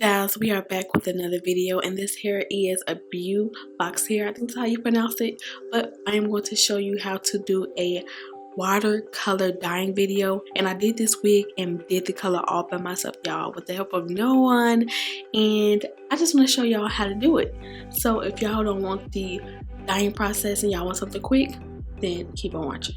Guys, we are back with another video, and this here is a Beaufox hair. I think that's how you pronounce it, but I am going to show you how to do a watercolor dyeing video. And I did this wig and did the color all by myself, y'all, with the help of no one. And I just want to show y'all how to do it. So if y'all don't want the dyeing process and y'all want something quick, then keep on watching.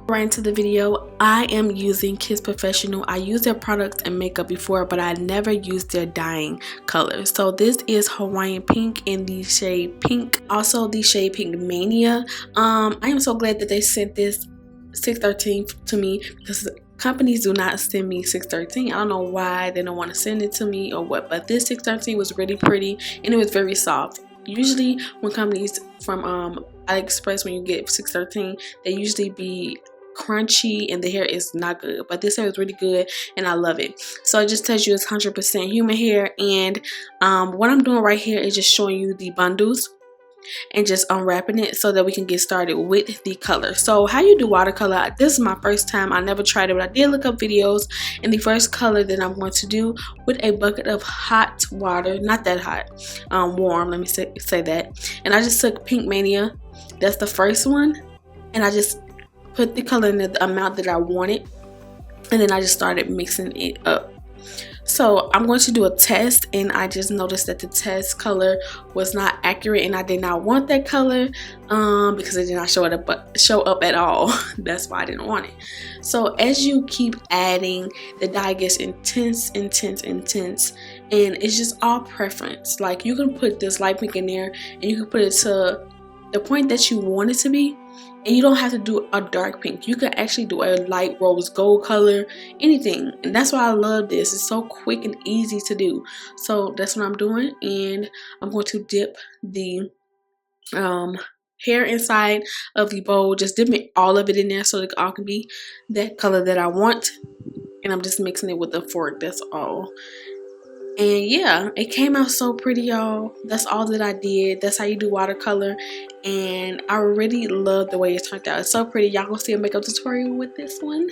Right into the video. I am using Kiss Professional. I used their products and makeup before, but I never used their dyeing colors. So this is Hawaiian pink in the shade pink, also the shade pink Mania. I am so glad that they sent this 613 to me, because companies do not send me 613. I don't know why they don't want to send it to me or what, but this 613 was really pretty and it was very soft. Usually when companies from AliExpress, when you get 613, they usually be crunchy and the hair is not good, but this hair is really good and I love it. So it just tells you it's 100% human hair. And what I'm doing right here is just showing you the bundles and just unwrapping it so that we can get started with the color. So how you do watercolor, this is my first time. I never tried it, but I did look up videos. And the first color that I'm going to do with a bucket of hot water, not that hot, warm, let me say that. And I just took Pink Mania, that's the first one, and I just put the color in the amount that I wanted, and then I just started mixing it up. So I'm going to do a test, and I just noticed that the test color was not accurate, and I did not want that color because it did not show up at all. That's why I didn't want it. So as you keep adding, the dye gets intense, and it's just all preference. Like, you can put this light pink in there, and you can put it to the point that you want it to be. And you don't have to do a dark pink. You can actually do a light rose gold color, anything. And that's why I love this. It's so quick and easy to do. So that's what I'm doing. And I'm going to dip the hair inside of the bowl. Just dipping all of it in there so it all can be that color that I want. And I'm just mixing it with a fork. That's all. And yeah, it came out so pretty, y'all. That's all that I did. That's how you do watercolor. And I really love the way it turned out. It's so pretty. Y'all gonna see a makeup tutorial with this one.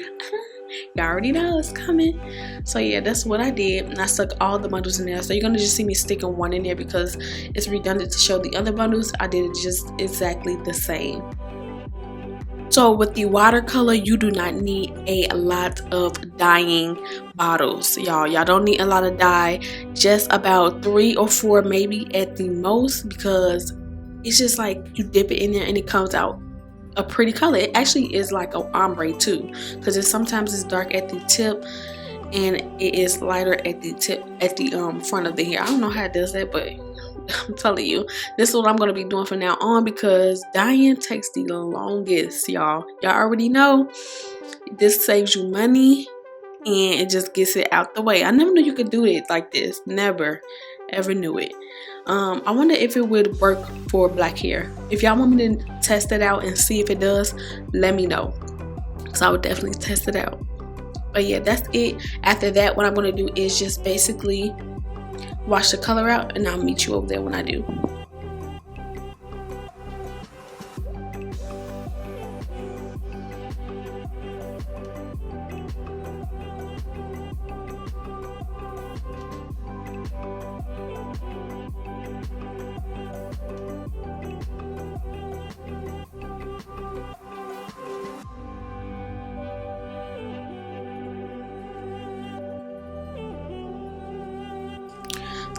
Y'all already know it's coming. So yeah, that's what I did. And I stuck all the bundles in there. So you're gonna just see me sticking one in there because it's redundant to show the other bundles. I did it just exactly the same. So with the watercolor, you do not need a lot of dyeing bottles, y'all. Y'all don't need a lot of dye, just about 3 or 4 maybe at the most, because it's just like you dip it in there and it comes out a pretty color. It actually is like an ombre too, because sometimes it's dark at the tip and it is lighter at the tip, at the front of the hair. I don't know how it does that, but I'm telling you, this is what I'm going to be doing from now on, because dyeing takes the longest, y'all. Y'all already know. This saves you money and it just gets it out the way. I never knew you could do it like this. Never, ever knew it. I wonder if it would work for black hair. If y'all want me to test it out and see if it does, let me know, because I would definitely test it out. But yeah, that's it. After that, what I'm going to do is just basically wash the color out, and I'll meet you over there when I do.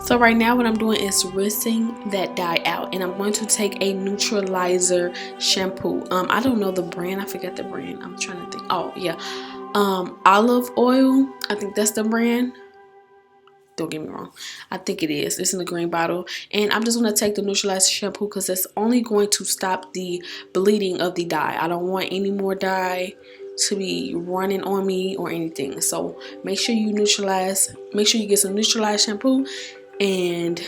So right now what I'm doing is rinsing that dye out, and I'm going to take a Neutralizer shampoo. I don't know the brand. I forget the brand. I'm trying to think. Oh yeah, Olive Oil. I think that's the brand. Don't get me wrong. I think it is. It's in the green bottle. And I'm just going to take the Neutralizer shampoo because it's only going to stop the bleeding of the dye. I don't want any more dye to be running on me or anything. So make sure you neutralize. Make sure you get some Neutralizer shampoo and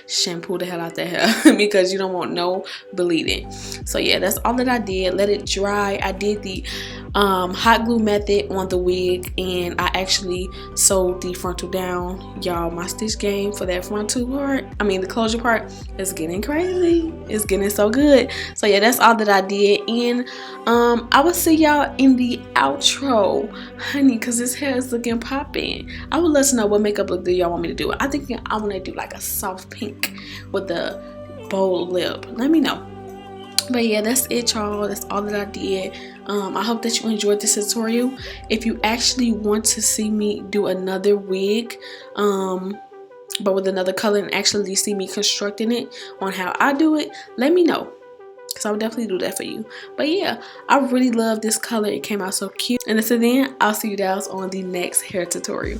shampoo the hell out that hair because you don't want no bleeding. So yeah, that's all that I did. Let it dry. I did the hot glue method on the wig, and I actually sewed the frontal down. Y'all, my stitch game for that frontal part, I mean the closure part, is getting crazy. It's getting so good. So yeah, that's all that I did, and I will see y'all in the outro, honey, because this hair is looking popping. I would love to know what makeup look do y'all want me to do. I think I want to do like a soft pink with a bold lip. Let me know. But yeah, that's it, y'all. That's all that I did. I hope that you enjoyed this tutorial. If you actually want to see me do another wig, but with another color, and actually see me constructing it on how I do it, let me know, because I would definitely do that for you. But yeah, I really love this color. It came out so cute. And until then, I'll see you guys on the next hair tutorial.